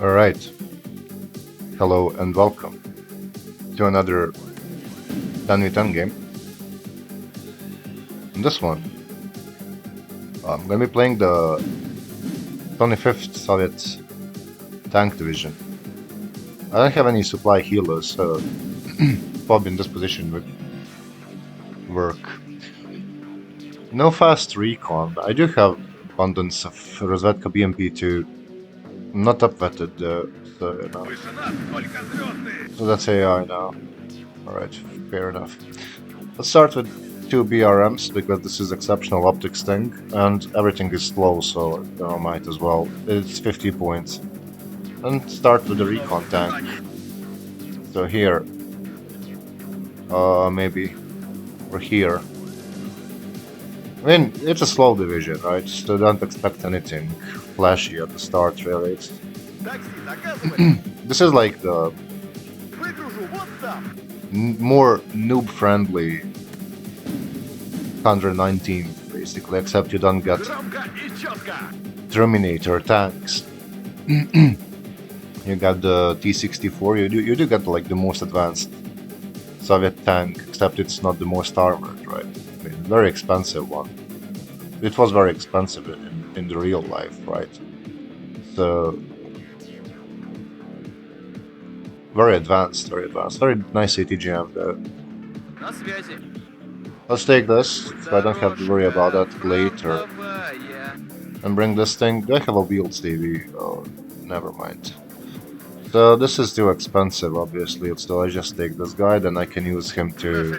Alright, hello and welcome to another 10v10 game. In this one, I'm gonna be playing the 25th Soviet Tank Division. I don't have any supply healers, so Bob in this position would work. No fast recon. I do have abundance of Reservist BMP2. Not upvetted though, so you know. So that's AI now. Alright, fair enough. Let's start with 2 BRMs because this is exceptional optics thing and everything is slow, so you know, might as well. It's 50 points. And start with the recon tank. So here. Maybe. Or here. I mean, it's a slow division, right? So don't expect anything flashy at the start, really. This is like the more noob-friendly 119, basically, except you don't get Terminator tanks. You got the T-64, you do get like the most advanced Soviet tank, except it's not the most armored, right? I mean, very expensive one. It was very expensive in the real life, right? So very advanced, very nice ATGM though. Let's take this, so I don't have to worry about that later. And bring this thing. Do I have a wheeled CV? Oh, never mind. So this is too expensive, obviously, so I just take this guy, then I can use him to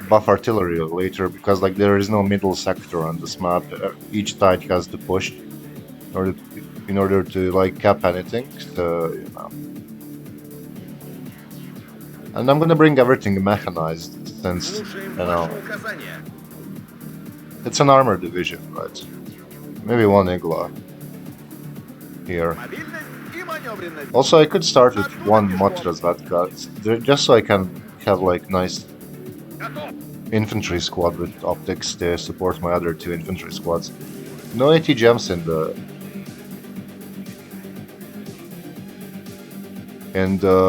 buff artillery later, because like there is no middle sector on this map. Each side has to push in order to like cap anything, so you know. And I'm gonna bring everything mechanized, since, you know, it's an armor division, right? Maybe one Igla here. Also, I could start with one Motrasvatka, just so I can have like nice infantry squad with optics to support my other 2 infantry squads. No ATGMs in the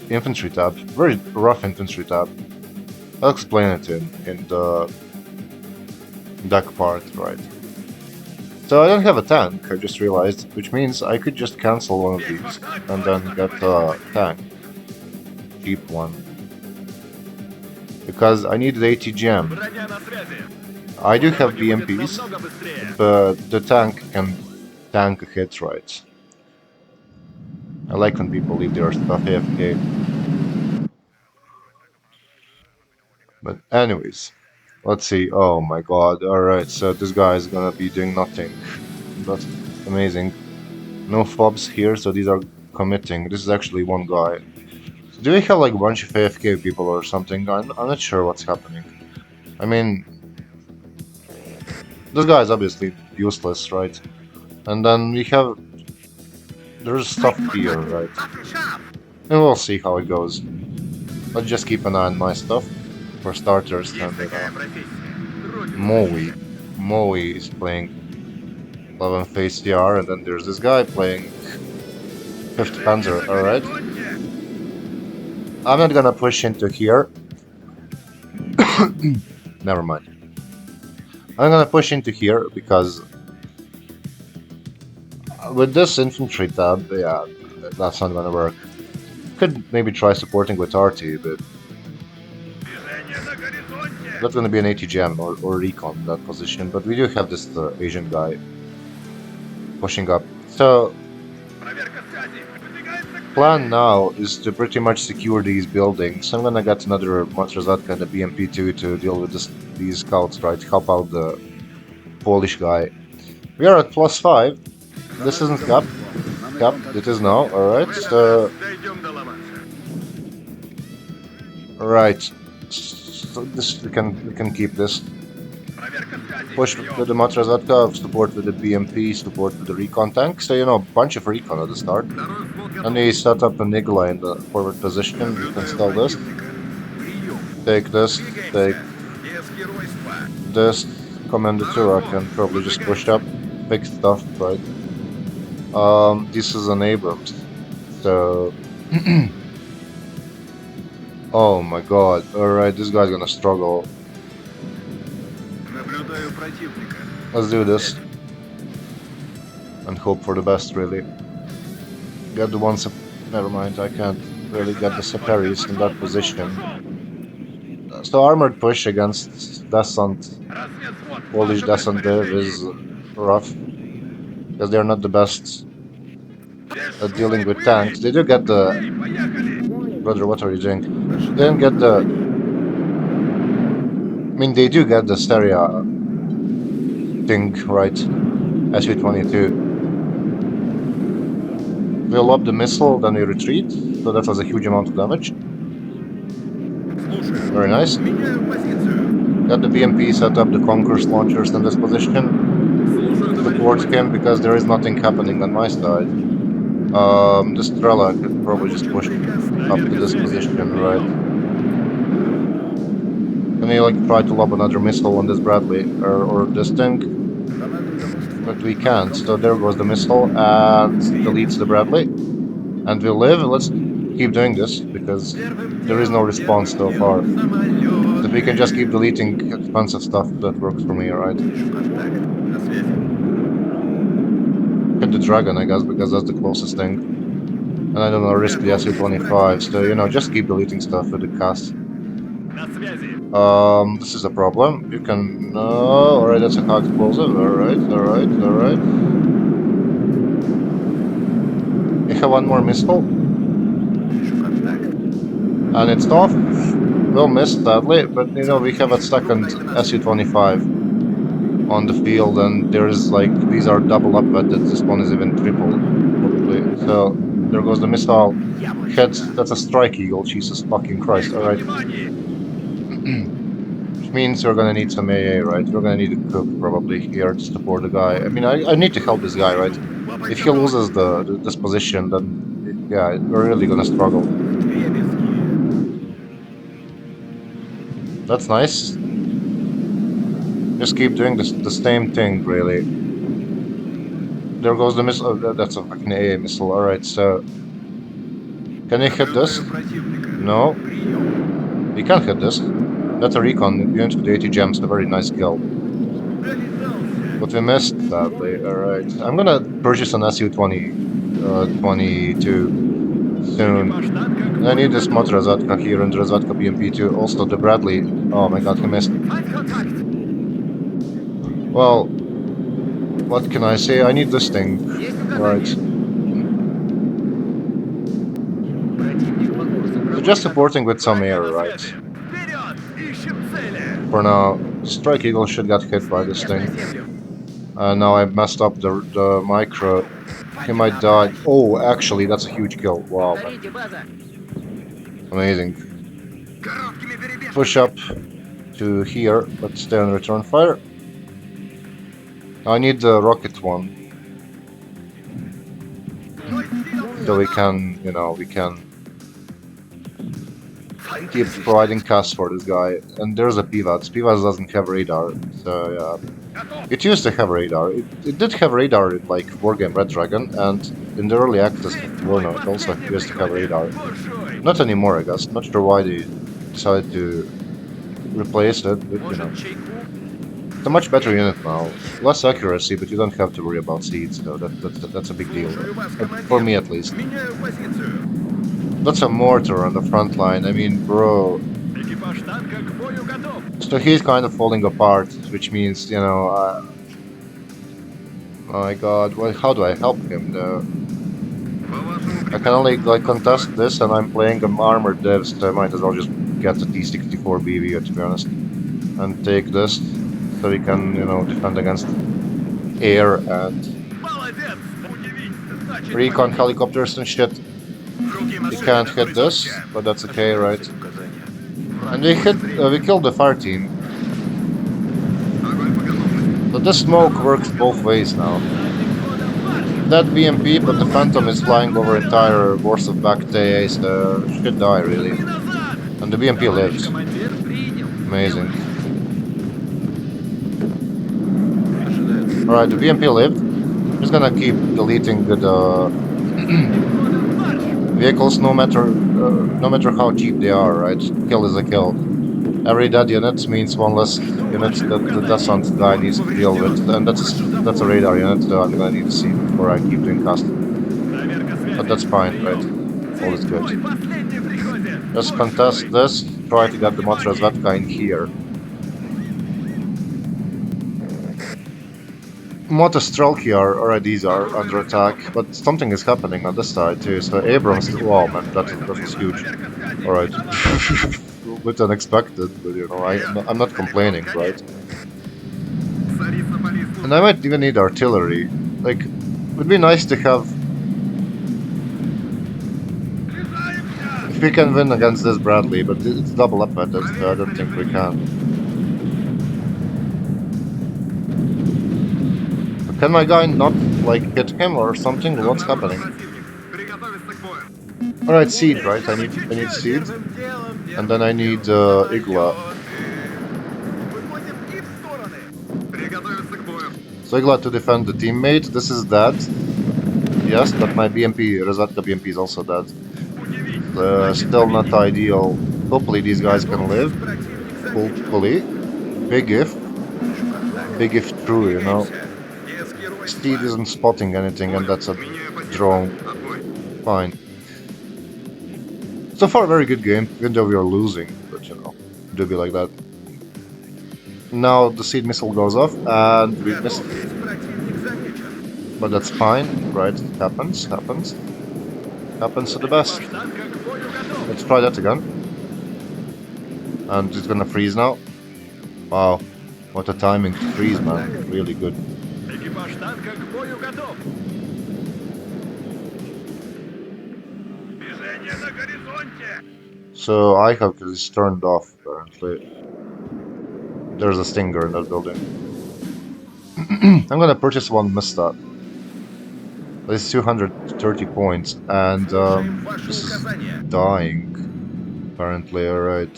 infantry tab. Very rough infantry tab. I'll explain it in the deck part, right? So I don't have a tank, I just realized, which means I could just cancel one of these and then get a tank. Cheap one. Because I need the ATGM. I do have BMPs, but the tank can tank a hit, right? I like when people leave their stuff AFK. But anyways, let's see. Oh my god, alright, so this guy is gonna be doing nothing. That's amazing. No fobs here, so these are committing. This is actually one guy. So do we have like a bunch of AFK people or something? I'm not sure what's happening. I mean, this guy is obviously useless, right? And then we have... there's stuff here, right? And we'll see how it goes. Let's just keep an eye on my stuff. For starters, and Moe is playing 11 phase CR, and then there's this guy playing 5th Panzer, alright. I'm not gonna push into here. Never mind. I'm gonna push into here because with this infantry tab, yeah, that's not gonna work. Could maybe try supporting with RT, but that's gonna be an ATGM or recon in that position, but we do have this Asian guy pushing up. So, plan now is to pretty much secure these buildings. I'm gonna get another Motrazatka and a BMP2 to deal with these scouts, right? Help out the Polish guy. We are at +5. This isn't capped. Capped, it is now, alright. So, alright. So this we can keep this. Push with the Motrazatka, support with the BMP, support with the recon tank. So you know, a bunch of recon at the start. And we set up a Nigla in the forward position. You can install this. Take this. Take this. Command the Turok and probably just push up. fixed stuff, right? This is an Abrams, so. Oh my god, alright, this guy's gonna struggle. Let's do this. And hope for the best, really. Get the one never mind, I can't really get the Separis in that position. So armored push against Descent, Polish Descent Div is rough. Because they're not the best at dealing with tanks. They do get the... Brother, what are you doing? They didn't get the... I mean, they do get the Stereo thing, right? SU-22. We lob the missile, then we retreat. So that was a huge amount of damage. Very nice. Got the BMP set up the Concourse launchers in this position. Support him because there is nothing happening on my side. This Strela could probably just push up to this position, right? Can we like try to lob another missile on this Bradley or this thing? But we can't, so there goes the missile and deletes the Bradley. And we live. Let's keep doing this because there is no response so far. If we can just keep deleting expensive stuff, that works for me, right? Hit the Dragon, I guess, because that's the closest thing. And I don't know, risk the SU-25, so, you know, just keep deleting stuff with the cast. This is a problem. You can... No, alright, that's a high explosive. Alright. You have one more missile. And it's off. We'll miss, sadly, but, you know, we have a second SU-25 on the field, and there's, like, these are double up-wetted. This one is even triple, probably. So, there goes the missile. Hits. That's a strike eagle, Jesus fucking Christ, alright. Which means we're gonna need some AA, right? We're gonna need a cook probably here to support the guy. I mean, I need to help this guy, right? If he loses this position, then yeah, we're really gonna struggle. That's nice. Just keep doing the same thing, really. There goes the missile. Oh, that's a fucking AA missile. Alright, so... Can you hit this? No. You can't hit this. That's a recon. Unit with 80 gems, a very nice kill. But we missed, sadly. Alright. I'm gonna purchase an SU-22 soon. I need this mod Razatka here and Razatka BMP2. Also the Bradley. Oh my god, he missed. Well, what can I say? I need this thing. Right. So just supporting with some air, right? For now, Strike Eagle should get hit by this thing. Now I messed up the micro. He might die. Oh, actually, that's a huge kill. Wow. Amazing. Push up to here, but stay on return fire. I need the rocket one. So we can, you know, we can keep providing casts for this guy. And there's a PVATS. PVATS doesn't have radar, so yeah. It used to have radar. It did have radar in like Wargame Red Dragon, and in the early access of Warno it also used to have radar. Not anymore, I guess. Not sure why they decided to replace it, but you know. It's a much better unit now. Less accuracy, but you don't have to worry about seeds, so that's a big deal. For me at least. That's a mortar on the front line, I mean, bro. So he's kind of falling apart, which means, you know, oh my god, well, how do I help him though? I can only like contest this and I'm playing an armored div, so I might as well just get the T-64 BV, to be honest. And take this, so we can, you know, defend against air and recon helicopters and shit. We can't hit this, but that's okay, right? And we killed the fire team. But this smoke works both ways now. That BMP, but the Phantom is flying over entire Warsaw back TA, so should die really. And the BMP lives. Amazing. Alright, the BMP lived. I'm just gonna keep deleting the vehicles, no matter how cheap they are, right? Kill is a kill. Every dead unit means one less unit that the descent guy needs to deal with, and that's a radar unit that I'm gonna need to see before I keep doing cast. But that's fine, right? All is good. Let's contest this, try to get the mod Reservist in here. Mod Strelki are these are under attack, but something is happening on this side too. So Abrams, wow man, that was huge. All right, a bit unexpected, but you know I'm not complaining, right? And I might even need artillery. Like, it would be nice to have. If we can win against this Bradley, but it's double up at it, so I don't think we can. Can my guy not, like, hit him or something? What's happening? Alright, seed, right? I need seed. And then I need Igla. So Igla to defend the teammate. This is dead. Yes, but my BMP, Rezatka BMP is also dead. Still not ideal. Hopefully these guys can live. Hopefully. Big if true, you know. Steed isn't spotting anything, and that's a drone. Fine. So far, very good game, even though we are losing, but you know, do be like that. Now the seed missile goes off, and we missed. But that's fine, right? It happens to the best. Let's try that again. And it's gonna freeze now. Wow, what a timing to freeze, man. Really good. So I have this turned off apparently. There's a stinger in that building. I'm gonna purchase one Mista. It's 230 points, and this is dying. Apparently, alright.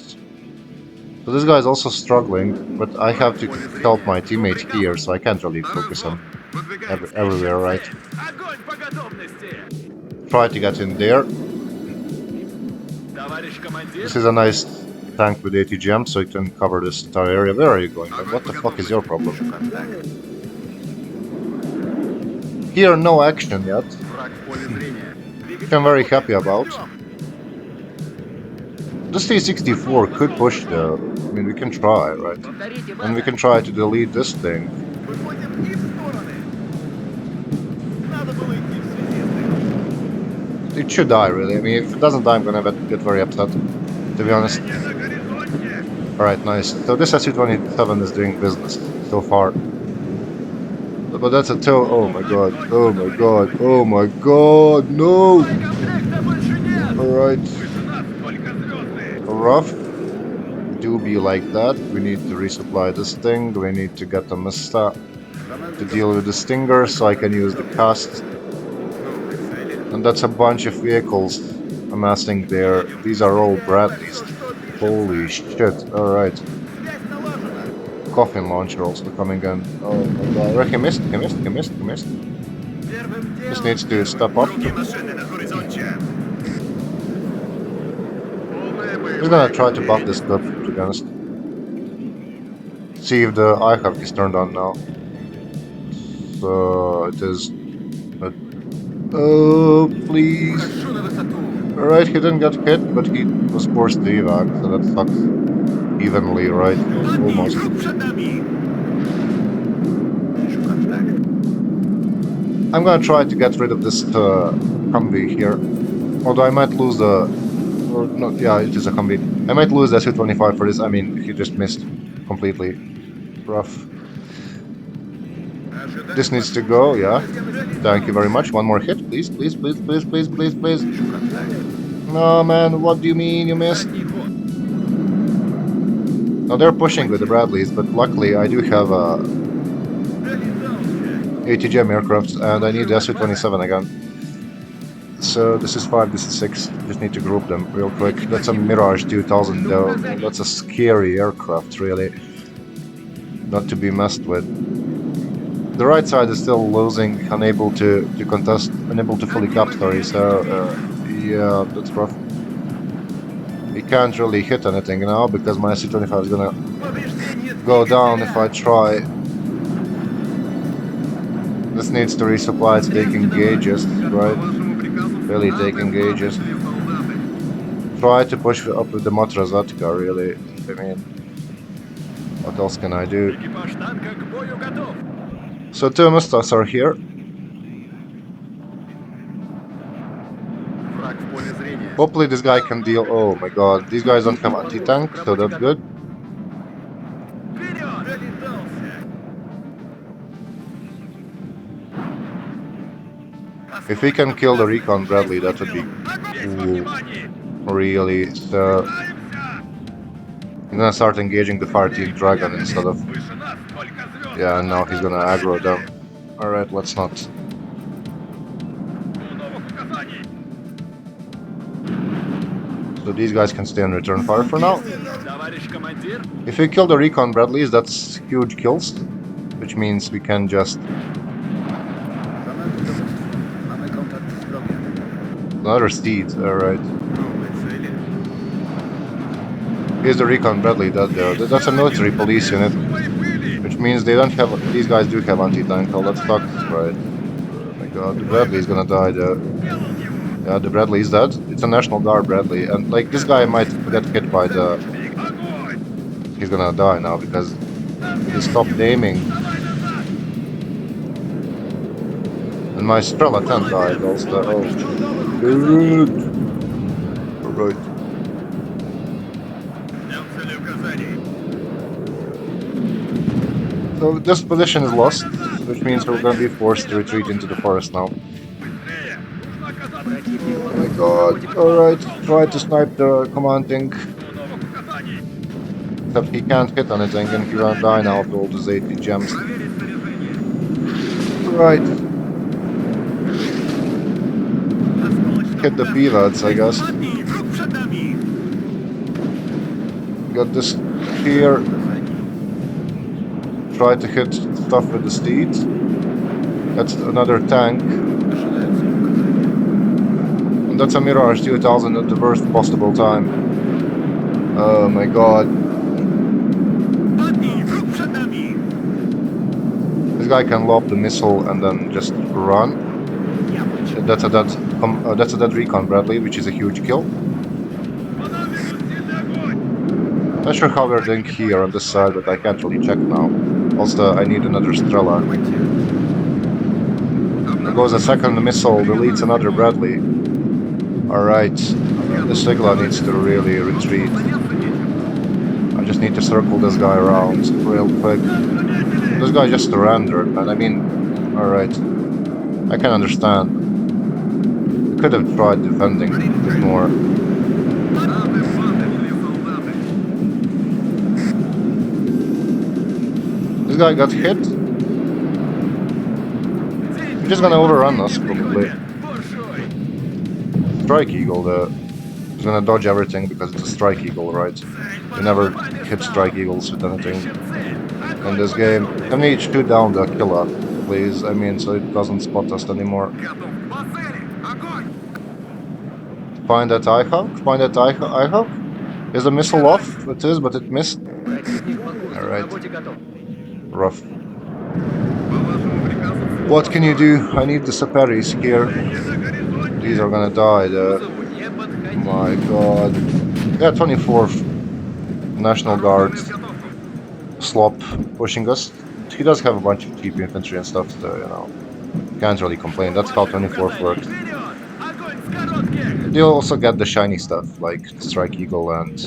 So this guy is also struggling, but I have to help my teammate here, so I can't really focus on everywhere, right? Try to get in there. This is a nice tank with ATGM, so it can cover this entire area. Where are you going? What the fuck is your problem? Here, no action yet. Which I'm very happy about. This T-64 could push though. I mean, we can try, right? And we can try to delete this thing. It should die, really. I mean, if it doesn't die, I'm gonna get very upset, to be honest. Alright, nice. So this SU-27 is doing business so far. But that's a toe. Oh my god. Oh my god. Oh my god. No! Alright. Rough. Do be like that. We need to resupply this thing. We need to get the Mista to deal with the stinger so I can use the cast. And that's a bunch of vehicles amassing there. These are all Bradleys. Holy shit. Alright. Coffin launcher also coming in. Oh my god. He missed. Just needs to step up. He's gonna try to buff this stuff, to be honest. See if the IHAV is turned on now. So it is. Oh, please. Alright, he didn't get hit, but he was forced to evac, so that sucks. Evenly, right? Almost. I'm gonna try to get rid of this Humvee here. Although I might lose the... Or not, yeah, it is a Humvee. I might lose the Su-25 for this. I mean, he just missed completely. Rough. This needs to go, yeah. Thank you very much. One more hit, please. No, man, what do you mean you missed? Now they're pushing with the Bradleys, but luckily I do have ATGM aircrafts, and I need the Su-27 again. So this is 5, this is 6. Just need to group them real quick. That's a Mirage 2000 though. That's a scary aircraft, really. Not to be messed with. The right side is still losing, unable to contest, unable to fully cap, sorry, so yeah, that's rough. We can't really hit anything now because my C-25 is gonna go down if I try. This needs to resupply, it's taking gauges, right? Really taking gauges. Try to push up with the Matrazatka, really. I mean, what else can I do? So 2 Mustas are here. Hopefully this guy can deal... Oh my god, these guys don't have anti-tank, so that's good. If we can kill the Recon Bradley, that would be cool. Really, so... I'm gonna start engaging the Fire Team Dragon instead of... Yeah, and now he's gonna aggro them. Alright, let's not. So these guys can stay on return fire for now. If we kill the Recon Bradleys, that's huge kills. Which means we can just... Another steed, alright. Here's the Recon Bradley, that's a military police unit. Which means they don't have... These guys do have anti-tank, oh that sucks, right. Oh my god, the Bradley is gonna die though. Yeah, the Bradley is dead. It's a National Guard Bradley, and like this guy might get hit by the... He's gonna die now because he stopped aiming. And my Strela 10 died also. Oh, good. Alright. So this position is lost, which means we're gonna be forced to retreat into the forest now. Oh my god, alright, try to snipe the commanding. Except he can't hit anything and he won't die now after all those 80 gems. Right. Hit the pivots, I guess. Got this here. Try to hit stuff with the steed. That's another tank. And that's a Mirage 2000 at the worst possible time. Oh my god. This guy can lob the missile and then just run. That's a dead Recon Bradley, which is a huge kill. Not sure how we're doing here on this side, but I can't really check now. Also, I need another Strela. There goes a second missile, deletes another Bradley. Alright, the Sigla needs to really retreat. I just need to circle this guy around real quick. This guy just surrendered, man. I mean, alright. I can understand. We could have tried defending a bit more. This guy got hit. He's just gonna overrun us, probably. Strike Eagle, though. He's gonna dodge everything because it's a Strike Eagle, right? You never hit Strike Eagles with anything in this game. Can we shoot down the killer, please? I mean, so it doesn't spot us anymore. Find that IHawk? Find that IHawk? Is the missile off? It is, but it missed. Alright. Rough. What can you do? I need the Saperis here. These are gonna die though. My god. Yeah, 24th National Guard. Slop pushing us. He does have a bunch of cheap infantry and stuff, so, you know. Can't really complain. That's how 24th works. You'll also get the shiny stuff, like Strike Eagle and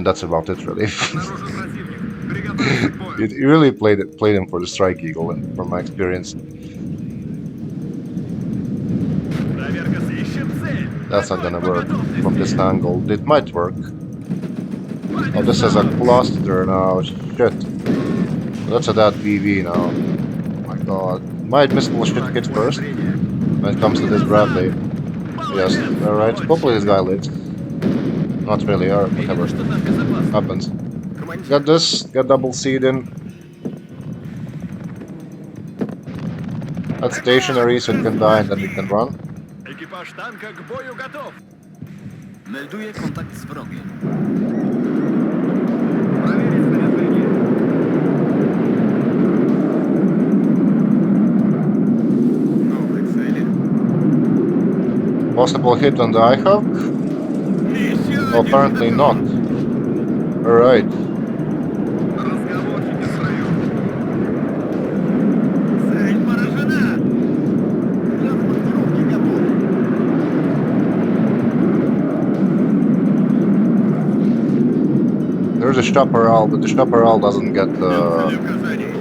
that's about it, really. You really played him for the Strike Eagle, and from my experience. That's not gonna work from this angle. It might work. Oh, this is a cluster now. Shit. That's a dead BV now. Oh my god. My missile should hit first when it comes to this Bradley. Yes, alright. Hopefully this guy lives. Not really, or whatever happens. Get this, get double seed in. That's stationary, so it can die and then we can run. Экипаж танка к бою готов. Melduję kontakt z wrogiem. Проверить снаряжение. Новые цели. Possible hit on the iHawk? Well, apparently not. Alright. Разговорчики в строю. Цель поражена. Транспортировки готовы. There's a chaparral, but the chaparral doesn't get the... Указаний.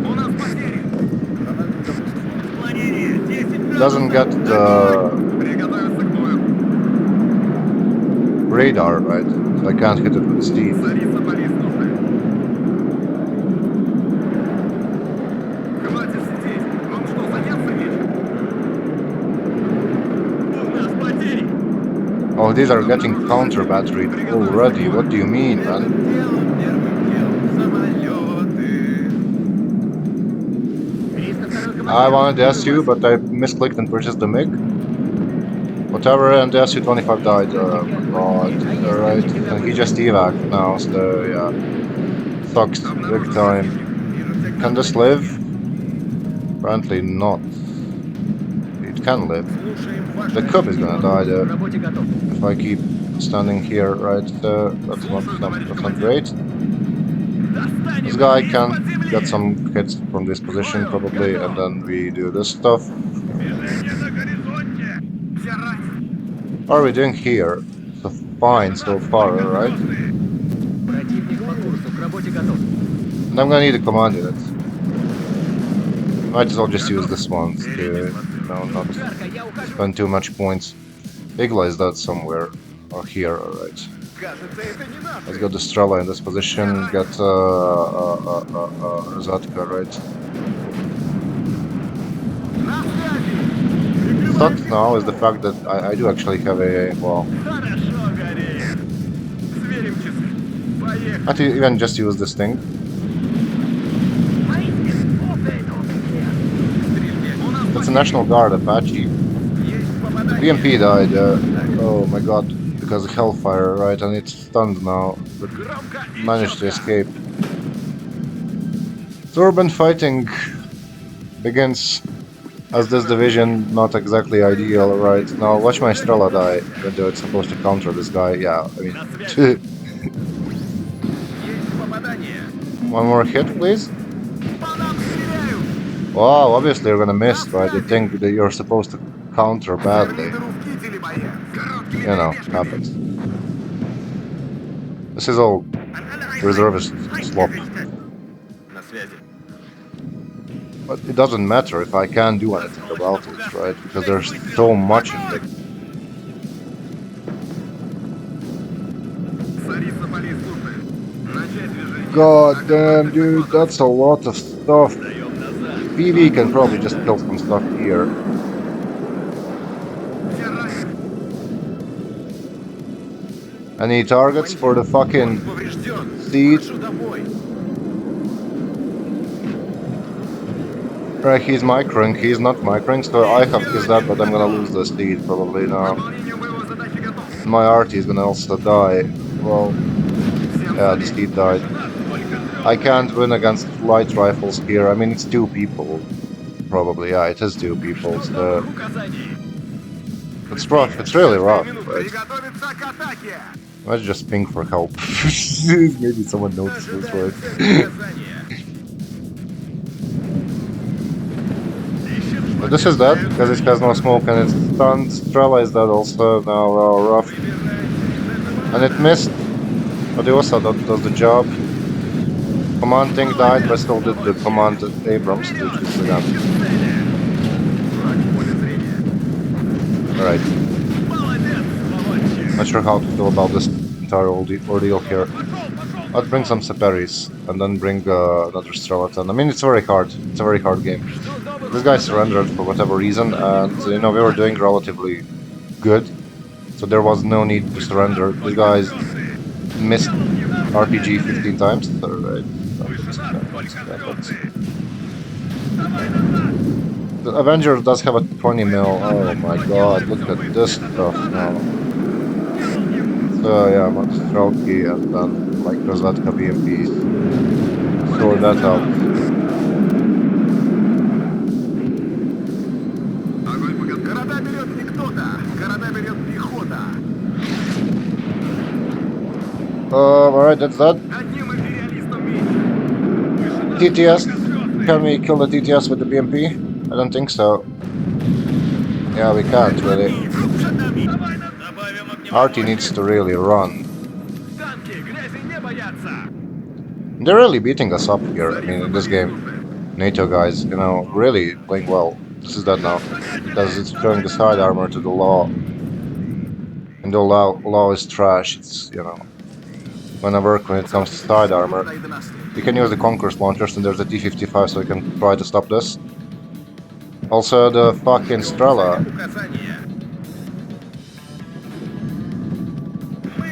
У нас потери. Отклонение. 10 doesn't get the Приготовиться к бою. radar, right? So I can't hit it with speed. Царица Борис нужны. Хватит сидеть. Вам что, заняться нечем? У нас потери. Oh, these are getting counter batteried already. What do you mean, man? I wanted the SU, but I misclicked and purchased the MiG. Whatever, and the SU-25 died. Oh my god. Alright, and he just evac now, so yeah. Sucks big time. Can this live? Apparently not. It can live. The Cub is gonna die there. If I keep standing here, right? That's not great. This guy can get some hits from this position probably, and then we do this stuff. What are we doing here? So fine so far, right? And I'm gonna need a command unit. Might as well just use this one to, not spend too much points. Igla is that somewhere. Or here, alright. Let's go to Strela in this position, get Rosatka, right? Sucks now is the fact that I do actually have a, well... I can even just use this thing. That's a National Guard Apache. The BMP died, oh my god, because of Hellfire, right, and it's stunned now, but managed to escape. So urban fighting begins as this division, not exactly ideal, right? Now watch my Strela die, even though it's supposed to counter this guy, yeah, I mean... One more hit, please? Wow, obviously you're gonna miss, right? You think that you're supposed to counter badly. You know, happens. This is all Reservist Slop. But it doesn't matter if I can't do anything about it, right? Because there's so much of it. God damn, dude, that's a lot of stuff. PV can probably just kill some stuff here. Any targets for the fucking seed? Right, he's microing, he's not microing, so I have is that, but I'm gonna lose the seed probably now. My RT is gonna also die. Well, yeah, the seed died. I can't win against light rifles here. I mean, it's two people. Probably, yeah, it is two people. So it's rough. It's really rough, right? Let's just ping for help. Maybe someone notices, right? But this is dead, because it has no smoke and it's stunned. Strela is dead also, now rough. And it missed, but it also does the job. Command thing died, but still did the command Abrams, which is the gun. Alright. Not sure how to feel about this entire ordeal here. Let's bring some Seperis, and then bring another Strelaton. I mean, it's very hard. It's a very hard game. This guy surrendered for whatever reason, and, you know, we were doing relatively good. So there was no need to surrender. The guys missed RPG 15 times. Alright. The Avenger does have a 20 mil. Oh my god, look at this stuff now. So yeah, Strelky and then like Rosatka BMPs. Sort that out. Города берет не кто-то, города берет пехота. Alright, that's that. Одним империалистом меньше. TTS. Can we kill the TTS with the BMP? I don't think so. Yeah, we can't really. RT needs to really run. Танки грязи не боятся. They're really beating us up here, I mean, in this game. NATO guys, you know, really playing well. This is that now. Because it's showing the side armor to the law. And the law is trash, it's, you know. When it comes to side armor, you can use the Conqueror's launchers and there's the T-65 so you can try to stop this. Also the fucking Strela.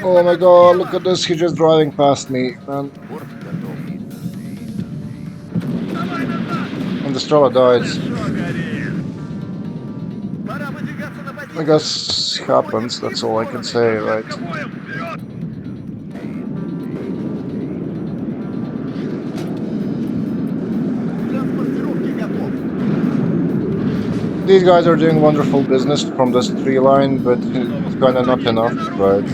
Oh my god, look at this, he's just driving past me, man. And the Strela died. I guess happens, that's all I can say, right? These guys are doing wonderful business from this tree line, but it's kinda not enough, right?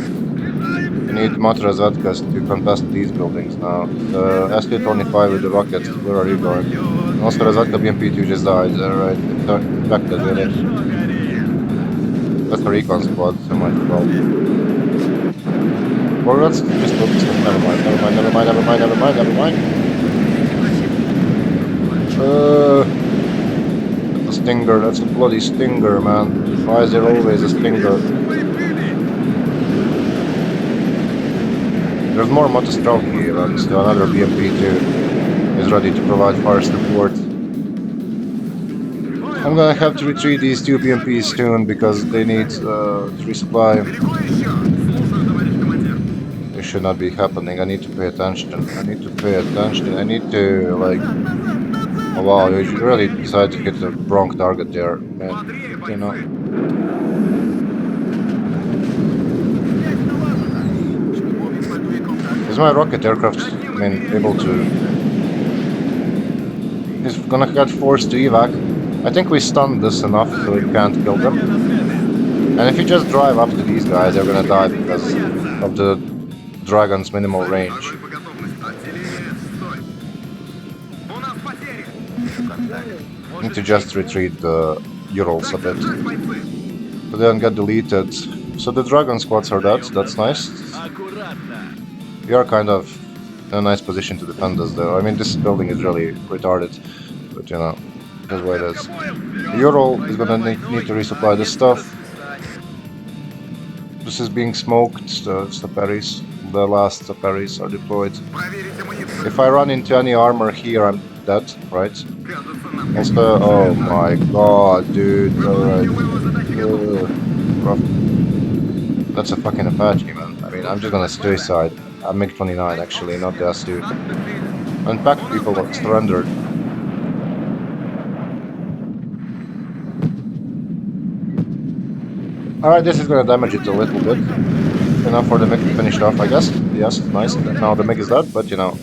We need Matrazatkas to contest these buildings now. The ST-25 with the rockets, where are you going? And also Razatka BMP2 just died, right? It's infected really. That's a recon squad, so might as well. Or let's just look this up. Never mind. That's a stinger, that's a bloody stinger, man. Why is there always a stinger? There's more Motostrelky and still another BMP2 is ready to provide fire support. I'm gonna have to retreat these two BMPs soon because they need resupply. This should not be happening. I need to pay attention. I need to like. Oh wow, you really decided to hit the wrong target there, man. You know. Is my rocket aircraft, able to... He's gonna get forced to evac. I think we stunned this enough so we can't kill them. And if you just drive up to these guys, they're gonna die because of the Dragon's minimal range. Need to just retreat the Urals a bit. So they don't get deleted. So the Dragon squads are dead, that's nice. We are kind of in a nice position to defend us though. I mean, this building is really retarded, but you know, that's what it is. The Ural is gonna need to resupply this stuff. This is being smoked, the Staperis. The last Staperis are deployed. If I run into any armor here, I'm dead, right? Also, oh my god, dude, alright. That's a fucking Apache, man. I mean, I'm just gonna suicide. I'm MiG-29 actually, not the S2. Unpacked people have surrendered. Alright, this is gonna damage it a little bit. Enough for the MiG to finish off, I guess. Yes, nice. Now the MiG is dead, but you know,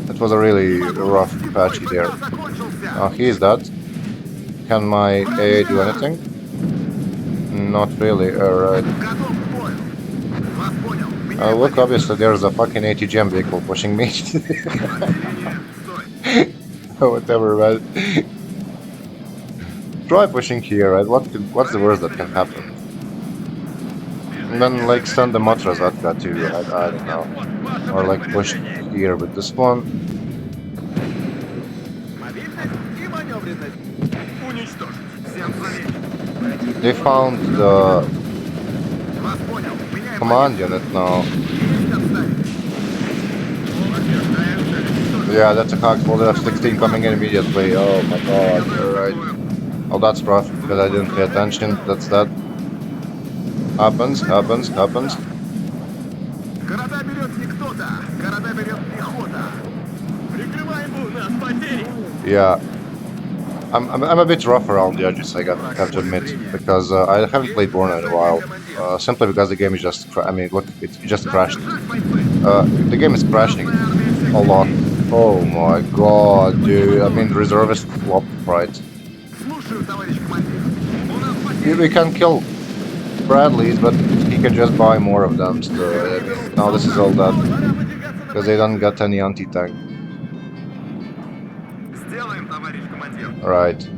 it was a really rough Apache there. Now he is dead. Can my AA do anything? Not really, alright. Look, obviously there's a fucking ATGM vehicle pushing me. Whatever, man. Try pushing here, right? What's the worst that can happen? And then, like, send the Matrazatka to, I don't know. Or, like, push here with this one. They found the command unit now. Yeah, that's a hack for the F-16 coming in immediately. Oh my god, alright. Oh, that's rough because I didn't pay attention. That's that. Happens. Yeah, I'm a bit rough around the edges, have to admit, because I haven't played Warno in a while. Simply because the game is just, I mean, look, it just crashed. The game is crashing a lot. Oh my god, dude. I mean, Reservist Slop, right? We can kill Bradleys, but he can just buy more of them, so, I mean, now this is all that. Because they don't get any anti-tank. Right.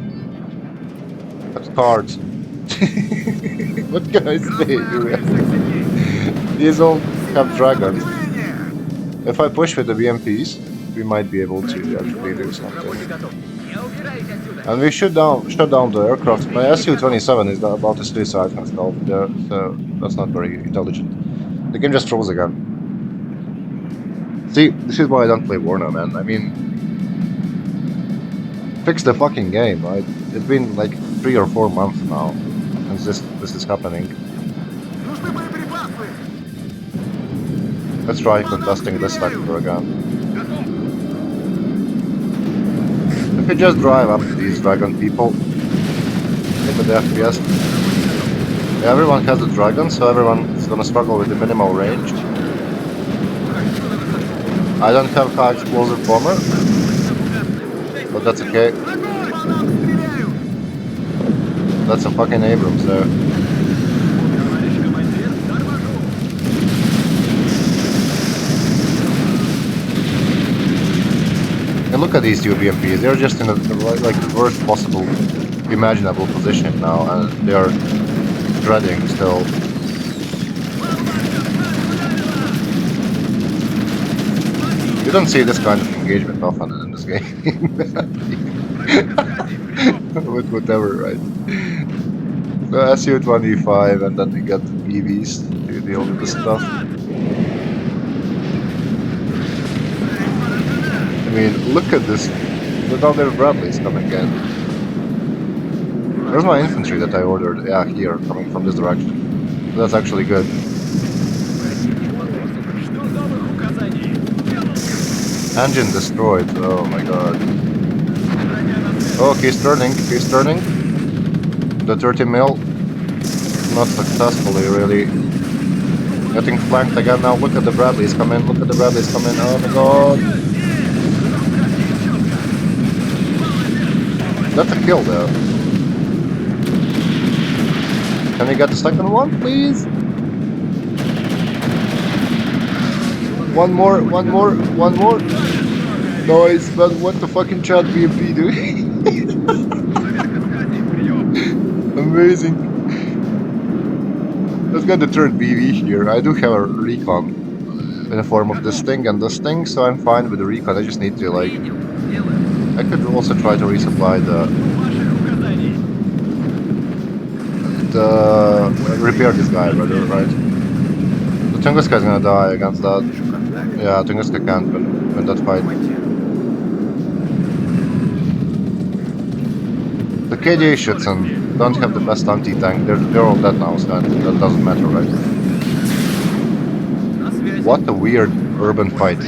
That's cards. What can I say, dude? These all have dragons. If I push with the BMPs, we might be able to actually do something. And we shut down the aircraft. My Su-27 is about to suicide himself there, so that's not very intelligent. The game just froze again. See, this is why I don't play Warno, man. I mean, fix the fucking game, right? It's been like 3 or 4 months now since this is happening. Let's try contesting this sector again. If we just drive up to these dragon people, hit with the FPS. Yeah, everyone has a dragon, so everyone is gonna struggle with the minimal range. I don't have high explosive bomber, but that's okay. That's a fucking Abrams there. And look at these two BMPs, they're just in like the worst possible imaginable position now, and they are dreading still. You don't see this kind of engagement often in this game. With whatever, right? So Su-25, and then we get the BVs to deal with this stuff. I mean, look at this. Look how their Bradleys coming in. Where's my infantry that I ordered? Yeah, here, coming from this direction. So that's actually good. Engine destroyed. Oh my god. Oh, he's turning. He's turning. The 30 mil. Not successfully, really. Getting flanked again now. Look at the Bradleys come in. Look at the Bradleys come in. Oh my god. That's a kill, though. Can we get the second one, please? One more. Nice, but what the fucking chat BMP doing? Amazing. Let's get the third BV here. I do have a recon in the form of this thing and this thing, so I'm fine with the recon. I just need to, like... I could also try to resupply repair this guy, rather, right? The Tunguska is gonna die against that. Yeah, Tunguska can't win that fight. The KDA Schützen don't have the best anti-tank. They're all dead now, so that doesn't matter, right? What a weird urban fight,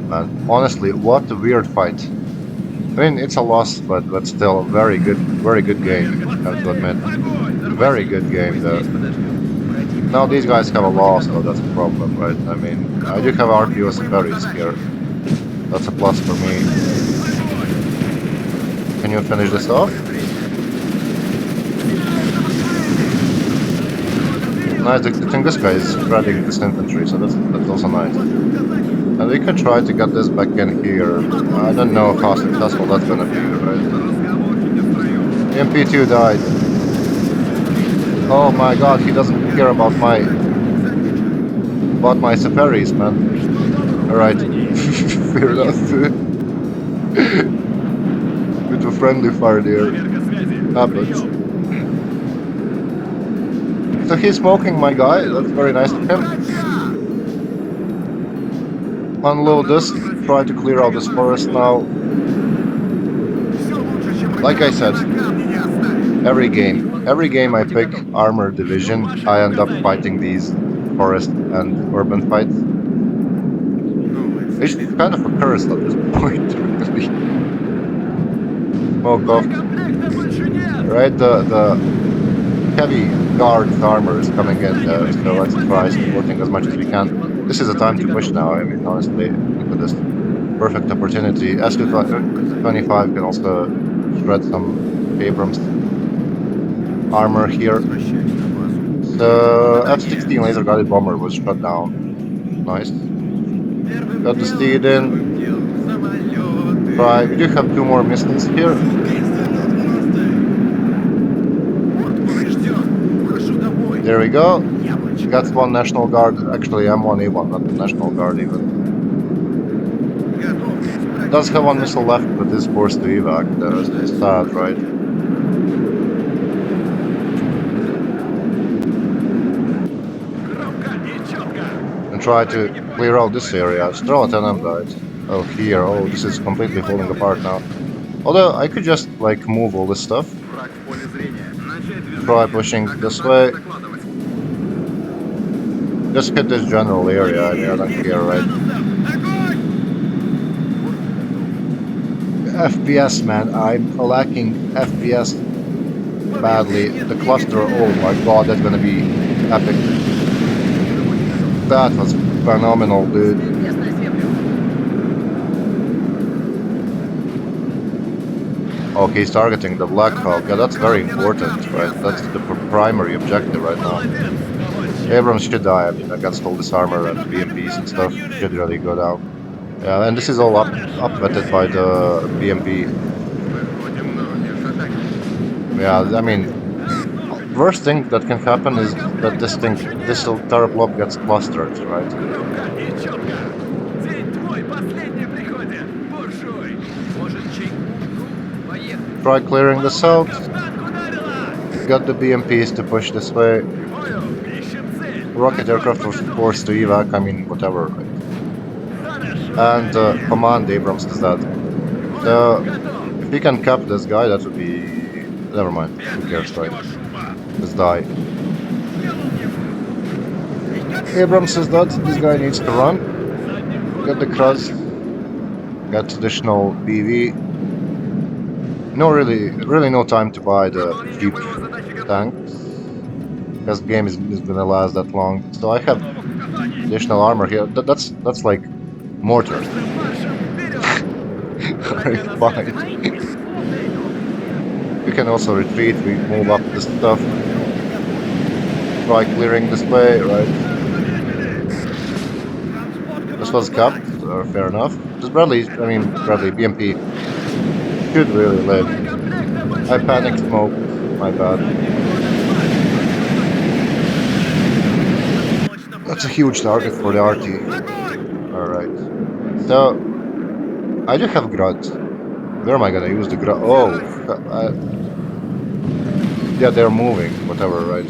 man. Honestly, what a weird fight. I mean, it's a loss, but still a very good game, I have to admit. Very good game, though. Now these guys have a loss, so that's a problem, right? I mean, I do have RPO Safaris here. That's a plus for me. Can you finish this off? Nice, the Tunguska is shredding this infantry, so that's also nice. And we could try to get this back in here. I don't know how successful that's gonna be, right? MP2 died. Oh my god, he doesn't care about my Safaris, man. Alright. Fair enough. With a friendly fire there. Happens. So he's smoking my guy, that's very nice of him. Unload this, try to clear out this forest now. Like I said, every game I pick armor division, I end up fighting these forest and urban fights. It's kind of a curse at this point, really. smoke off. Right, the heavy guard armor is coming in there, so let's try supporting as much as we can. This is the time to push now, I mean, honestly, look at this. Perfect opportunity. S-25 can also shred some Abrams armor here. The F-16 laser-guided bomber was shot down. Nice. Got the steed in. Try. We do have 2 more missiles here. There we go. Got 1 National Guard. Actually, I'm 1A1, not the National Guard even. Does have 1 missile left, but is forced to evac. That's sad, right? And try to clear out this area. Straw 10M died. Oh, here. Oh, this is completely falling apart now. Although, I could just, like, move all this stuff. Try pushing this way. Just hit this general area. I mean, I don't care, right? FPS, man. I'm lacking FPS badly. The cluster, oh my god, that's gonna be epic. That was phenomenal, dude. Okay, he's targeting the Black Hawk. Yeah, that's very important, right? That's the primary objective right now. Abrams should die, I mean, against all this armor and BMPs and stuff. Should really go down. Yeah, and this is all upvetted by the BMP. Yeah, I mean, worst thing that can happen is that this terraplop gets clustered, right? Try clearing this out. Got the BMPs to push this way. Rocket aircraft was forced to evac, I mean, whatever, right? And command Abrams is that. So, if we can cap this guy, that would be... Never mind, who cares, right? Let's die. Abrams is that, this guy needs to run. Got the Kruz. Got additional BV. No, really no time to buy the cheap tanks. Because the game is gonna last that long. So I have additional armor here. That's like mortars. Alright, fine. We can also retreat, we move up the stuff. Try clearing this way, right? This was capped, fair enough. This Bradley BMP should really live. I panic smoked, my bad. That's a huge target for the RT. Alright. So, I do have Grud. Where am I gonna use the Grud? Oh! Yeah, they're moving, whatever, right?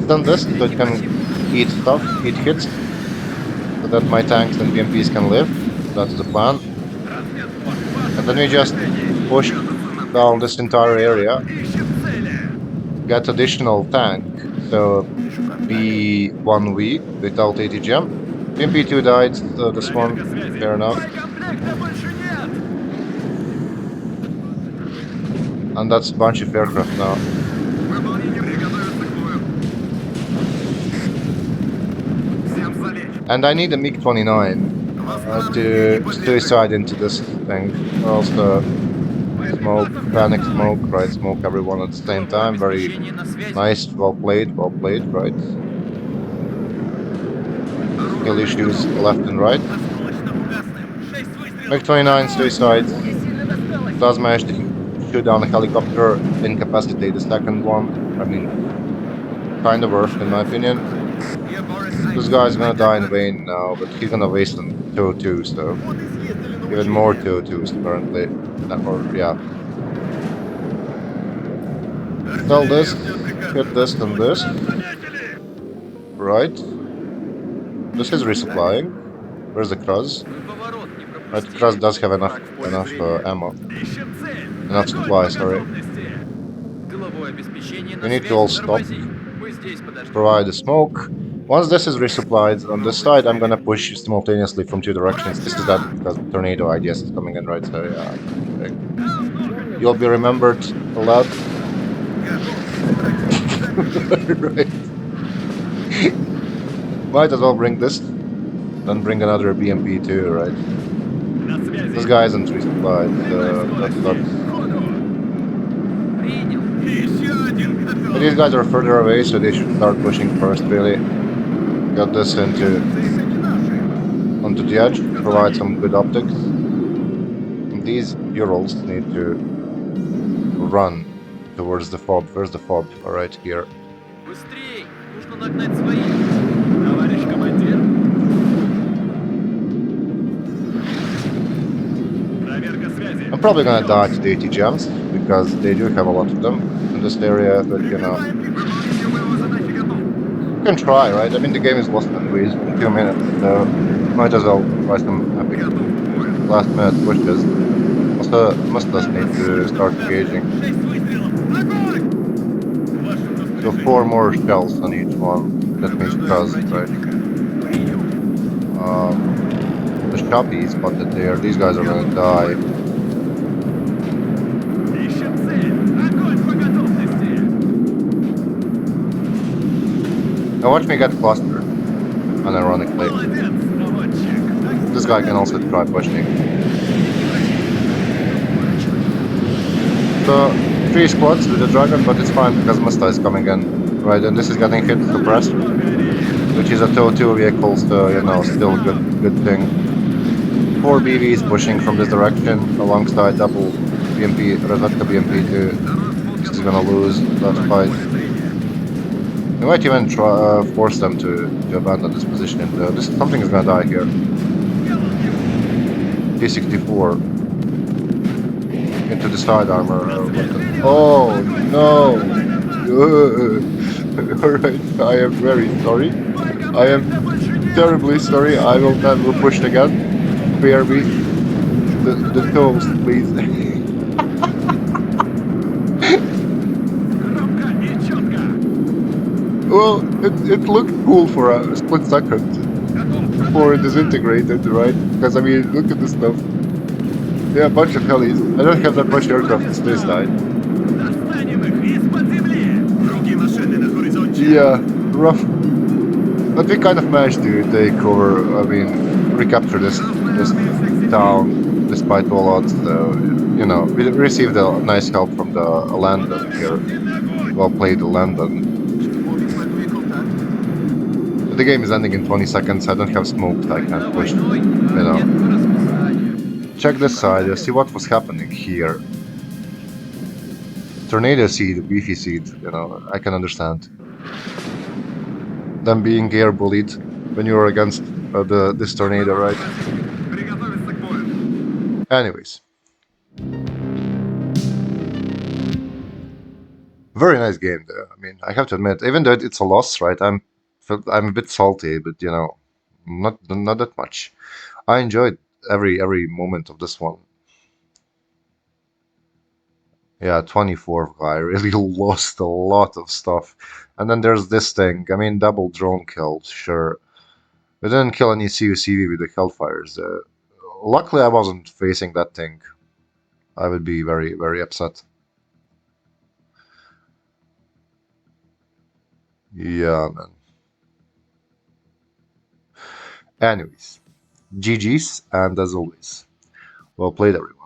Done this so it can eat stuff, eat hits, so that my tanks and BMPs can live. That's the plan. And then we just push down this entire area, get additional tank, so be 1 week without 80 gem. BMP2 died, so this one, fair enough. And that's a bunch of aircraft now. And I need a MiG-29 to suicide into this thing. Also smoke, panic smoke, right? Smoke everyone at the same time. Very nice, well played, right? Kill issues left and right. MiG-29 suicides. Does manage to shoot down a helicopter, incapacitate the second one. I mean, kind of worth in my opinion. This guy's gonna die in vain now, but he's gonna waste an 202, so even more 202s apparently. Yeah. Sell this, hit this and this. Right. This is resupplying. Where's the Kruz? Right, Kruz does have enough ammo. Enough supply, sorry. We need to all stop. Provide the smoke. Once this is resupplied on this side, I'm gonna push simultaneously from two directions. This is that because tornado IDS is coming in, right? So yeah, like, you'll be remembered a lot. Right. Might as well bring this, then bring another BMP too, right? На связи. This guy isn't resupplied, so that sucks. Ходу. Принял. Еще один готов. But these guys are further away, so they should start pushing first, really. Get this onto the edge, provide some good optics. And these Urals need to run towards the fob. Where's the fob? Alright, here. Быстрей. Нужно нагнать своих. Товарищ командир. Проверка связи. I'm probably gonna die to the AT-gems, because they do have a lot of them in this area, but you know... You can try, right? I mean, the game is lost anyways in 2 minutes, so might as well try some epic last-minute pushes. Also, Mustas need to start engaging. So 4 more shells on each one. That means trust, right? The Shoppy is spotted there. These guys are gonna die. Ищем цель. Огонь по готовности. Now watch me get clustered, unironically. Молодец, наводчик. This guy can also try pushing. So, 3 squads with the dragon, but it's fine because Musta is coming in, right? And this is getting hit suppressed, which is a TOW vehicle, so you know, still good thing. 4 BVs pushing from this direction alongside double BMP, Reservist BMP too. This is gonna lose that fight. We might even try, force them to abandon this position. Something is gonna die here. T-64 into the side armor. Oh no! Alright, I am very sorry. I am terribly sorry. I will never push again. Spare me the toast, please. Well, it looked cool for a split second before it disintegrated, right? Because I mean, look at this stuff. Yeah, a bunch of helis. I don't have that much aircraft to stay side. Yeah, rough. But we kind of managed to take over, I mean, recapture this town despite all odds. So, you know, we received a nice help from the Landon here. Well played, Landon. The game is ending in 20 seconds. I don't have smoke, I can't push, you know. Check this side, see what was happening here. Tornado seed, beefy seed, you know, I can understand. Them being air bullied when you're against this tornado, right? Anyways. Very nice game though. I mean, I have to admit, even though it's a loss, right? I'm a bit salty, but you know, not that much. I enjoyed every moment of this one. Yeah, 24th guy really lost a lot of stuff. And then there's this thing. I mean, double drone kills, sure. We didn't kill any CUCV with the Hellfires. Luckily, I wasn't facing that thing. I would be very upset. Yeah, man. Anyways, GG's, and as always, well played, everyone.